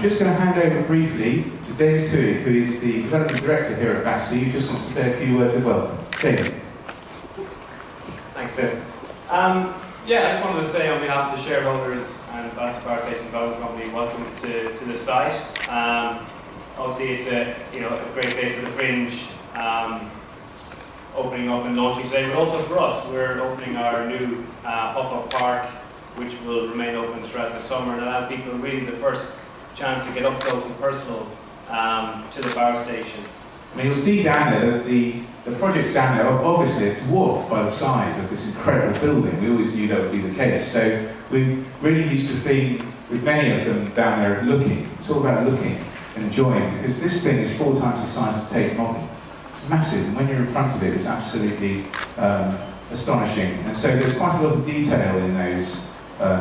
just going to hand over briefly to David Tui, who is the Development Director here at Battersea, who just wants to say a few words of welcome. David. Thanks, Tim. Yeah, I just wanted to say on behalf of the shareholders and Battersea Power Station Development Company, welcome to the site. Obviously, it's a great day for the Fringe opening up and launching today, but also for us. We're opening our new pop-up park, which will remain open throughout the summer and allow people really the first chance to get up close and personal to the power station. I mean, you'll see down there that the projects down there are obviously dwarfed by the size of this incredible building. We always knew that would be the case. So we've really used to theme with many of them down there looking. It's all about looking and enjoying, because this thing is 4 times the size of Pt1. It's massive, and when you're in front of it, it's absolutely astonishing. And so there's quite a lot of detail in those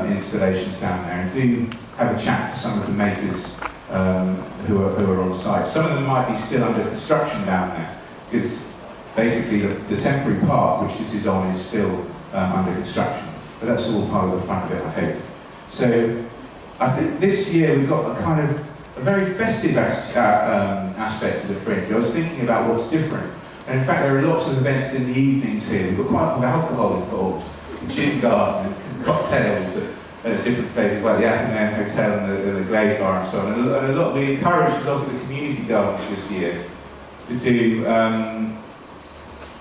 installations down there, and do have a chat to some of the makers who are on site. Some of them might be still under construction down there, because basically the temporary park which this is on is still under construction. But that's all part of the fun of it, I hope. So I think this year we've got a very festive aspect to the Fringe. I was thinking about what's different. And in fact, there are lots of events in the evenings here. We've got quite a lot of alcohol involved. The gin garden and cocktails at different places like the Athenaeum Hotel and the Glade Bar and so on. And we encouraged a lot of the community gardens this year to do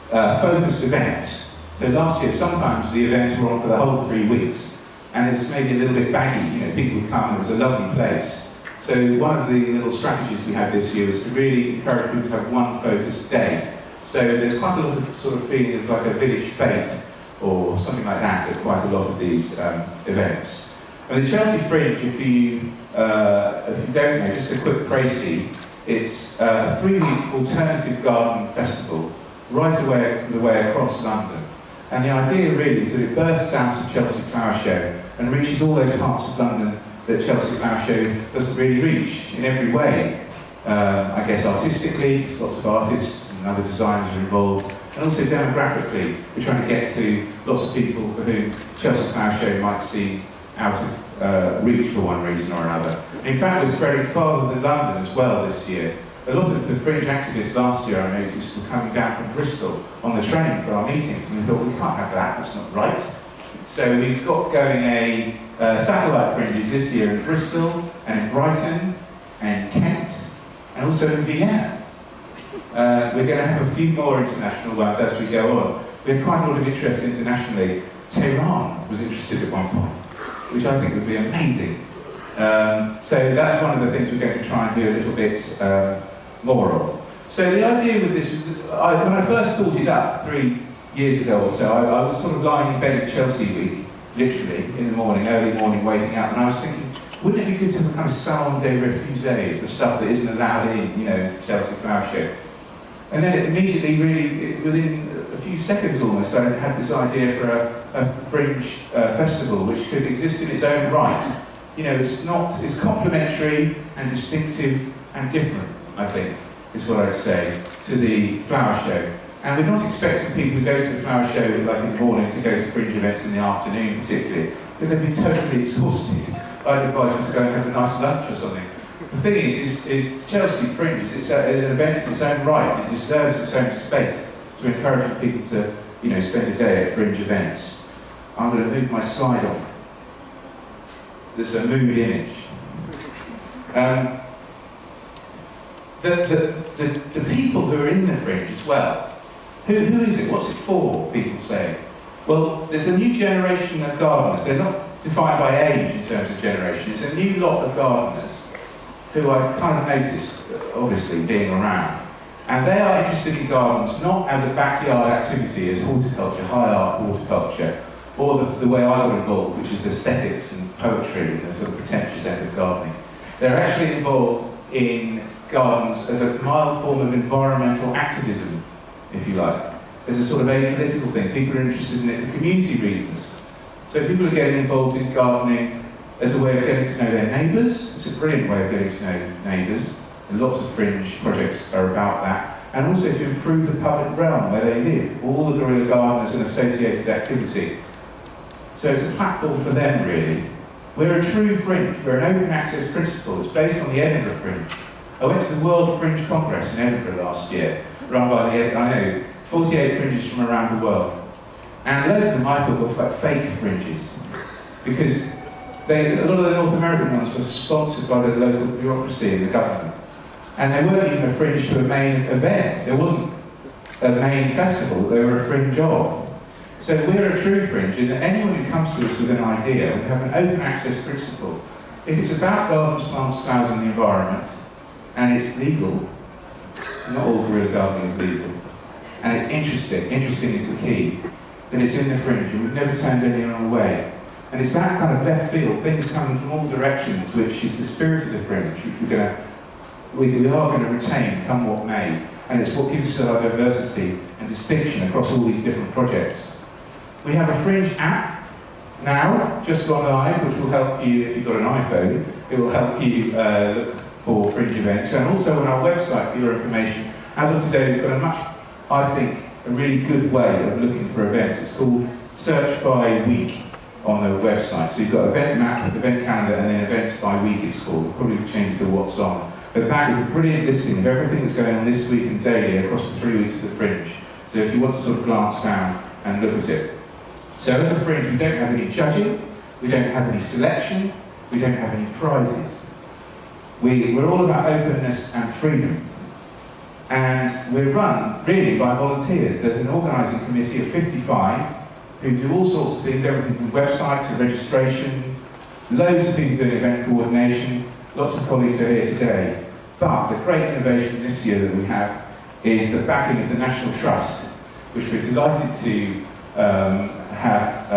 focused events. So last year, sometimes the events were on for the whole 3 weeks, and it was maybe a little bit baggy. People would come, and it was a lovely place. So one of the little strategies we had this year was to really encourage people to have one focused day. So there's quite a lot of sort of feeling of like a village fete or something like that at quite a lot of these events. And the Chelsea Fringe, if you don't know, just a quick précis, it's a 3-week alternative garden festival right the way across London. And the idea really is that it bursts out of Chelsea Flower Show and reaches all those parts of London that Chelsea Flower Show doesn't really reach in every way. I guess artistically, there's lots of artists and other designers are involved, and also demographically, we're trying to get to lots of people for whom Chelsea Flower Show might seem out of reach for one reason or another. In fact, we're spreading farther than London as well this year. A lot of the Fringe activists last year, I noticed, were coming down from Bristol on the train for our meetings, and we thought, we can't have that, that's not right. So we've got going a satellite Fringes this year in Bristol, and in Brighton, and Kent, and also in Vienna. We're going to have a few more international ones as we go on. We had quite a lot of interest internationally. Tehran was interested at one point, which I think would be amazing. So that's one of the things we're going to try and do a little bit more of. So the idea with this was, when I first thought it up 3 years ago or so, I was sort of lying in bed at Chelsea Week, literally, in the morning, early morning, waking up, and I was thinking, wouldn't it be good to have a kind of salon de refusé of the stuff that isn't allowed in, into Chelsea Flower Show? And then it immediately, really, within a few seconds almost, I had this idea for a Fringe festival which could exist in its own right. It's complementary and distinctive and different, I think, is what I'd say, to the flower show. And we're not expecting people who go to the flower show like in the morning to go to Fringe events in the afternoon particularly, because they'd be totally exhausted. I'd advise them to go and have a nice lunch or something. The thing is Chelsea Fringe, it's an event in its own right, and it deserves its own space. So we're encouraging people to, spend a day at Fringe events. I'm going to move my slide on. There's a mood image. The people who are in the Fringe as well, who is it? What's it for, people say? Well, there's a new generation of gardeners. They're not defined by age in terms of generation. It's a new lot of gardeners who I kind of noticed, obviously, being around. And they are interested in gardens not as a backyard activity, as horticulture, high art horticulture, or the way I got involved, which is aesthetics and poetry and the sort of pretentious end of gardening. They're actually involved in gardens as a mild form of environmental activism, if you like. There's a sort of apolitical thing. People are interested in it for community reasons. So people are getting involved in gardening as a way of getting to know their neighbours. It's a brilliant way of getting to know neighbours. And lots of Fringe projects are about that. And also to improve the public realm where they live. All the guerrilla gardeners and associated activity. So it's a platform for them, really. We're a true fringe. We're an open access principle. It's based on the Edinburgh Fringe. I went to the World Fringe Congress in Edinburgh last year, run by the, 48 fringes from around the world. And loads of them I thought were like fake fringes, because a lot of the North American ones were sponsored by the local bureaucracy and the government. And they weren't even a fringe to a main event. There wasn't a main festival, they were a fringe of. So we're a true fringe, in that anyone who comes to us with an idea, we have an open access principle. If it's about gardens, plants, flowers and the environment, and it's legal, not all guerrilla gardening is legal, and it's interesting is the key, then it's in the fringe, and we've never turned anyone away. And it's that kind of left field, things coming from all directions, which is the spirit of the fringe, which we are going to retain, come what may. And it's what gives us our diversity and distinction across all these different projects. We have a Fringe app now, just gone live, which will help you, if you've got an iPhone, it will help you look for Fringe events. And also on our website for your information, as of today, we've got a much, I think, a really good way of looking for events. It's called Search by Week on the website. So you've got event map, event calendar, and then events by week it's called. We'll probably change it to what's on. But that is a brilliant listing of everything that's going on this week and daily across the 3 weeks of the Fringe. So if you want to sort of glance down and look at it. So as a Fringe, we don't have any judging, we don't have any selection, we don't have any prizes. We're all about openness and freedom. And we're run, really, by volunteers. There's an organising committee of 55 who do all sorts of things, everything from website to registration, loads of people doing event coordination, lots of colleagues are here today. But the great innovation this year that we have is the backing of the National Trust, which we're delighted to have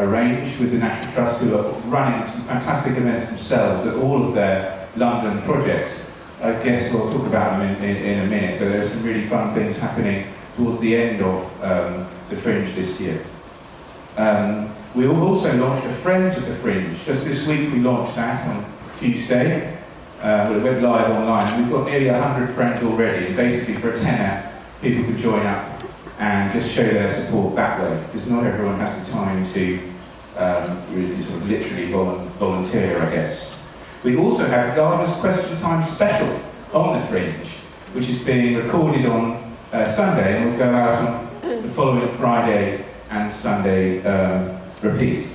arranged with the National Trust, who are running some fantastic events themselves at all of their London projects. I guess we'll talk about them in a minute, but there are some really fun things happening towards the end of the Fringe this year. We also launched a Friends of the Fringe. Just this week we launched that on Tuesday. It went live online. We've got nearly 100 friends already, and basically for a tenner, people can join up and just show their support that way, because not everyone has the time to really sort of literally volunteer, I guess. We also have Gardener's Question Time special on the Fringe, which is being recorded on Sunday and will go out on the following Friday and Sunday repeat.